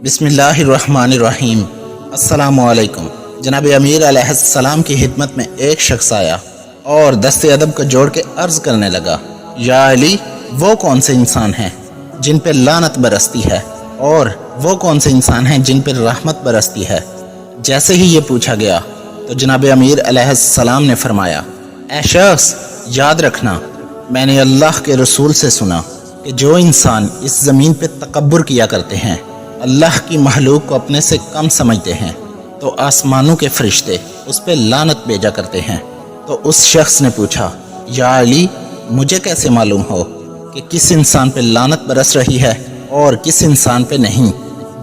بسم اللہ الرحمن الرحیم۔ السلام علیکم۔ جناب امیر علیہ السلام کی خدمت میں ایک شخص آیا اور دست ادب کو جوڑ کے عرض کرنے لگا، یا علی، وہ کون سے انسان ہیں جن پر لعنت برستی ہے، اور وہ کون سے انسان ہیں جن پر رحمت برستی ہے؟ جیسے ہی یہ پوچھا گیا تو جناب امیر علیہ السلام نے فرمایا، اے شخص، یاد رکھنا، میں نے اللہ کے رسول سے سنا کہ جو انسان اس زمین پہ تکبر کیا کرتے ہیں، اللہ کی مخلوق کو اپنے سے کم سمجھتے ہیں، تو آسمانوں کے فرشتے اس پہ لعنت بھیجا کرتے ہیں۔ تو اس شخص نے پوچھا، یا علی، مجھے کیسے معلوم ہو کہ کس انسان پہ لعنت برس رہی ہے اور کس انسان پہ نہیں؟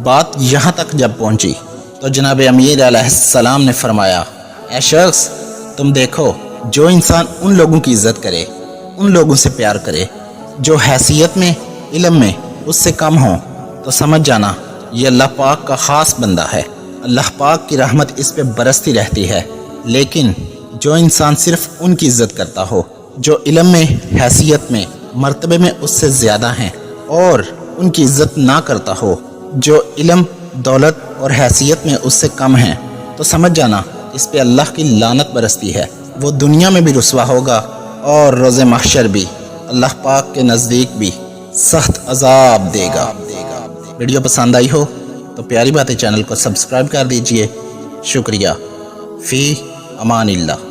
بات یہاں تک جب پہنچی تو جناب امیر علیہ السلام نے فرمایا، اے شخص، تم دیکھو، جو انسان ان لوگوں کی عزت کرے، ان لوگوں سے پیار کرے جو حیثیت میں، علم میں اس سے کم ہوں، تو سمجھ جانا یہ اللہ پاک کا خاص بندہ ہے، اللہ پاک کی رحمت اس پہ برستی رہتی ہے۔ لیکن جو انسان صرف ان کی عزت کرتا ہو جو علم میں، حیثیت میں، مرتبے میں اس سے زیادہ ہیں، اور ان کی عزت نہ کرتا ہو جو علم، دولت اور حیثیت میں اس سے کم ہیں، تو سمجھ جانا اس پہ اللہ کی لعنت برستی ہے۔ وہ دنیا میں بھی رسوا ہوگا اور روز محشر بھی اللہ پاک کے نزدیک بھی سخت عذاب دے گا۔ ویڈیو پسند آئی ہو تو پیاری باتیں چینل کو سبسکرائب کر دیجئے۔ شکریہ۔ فی امان اللہ۔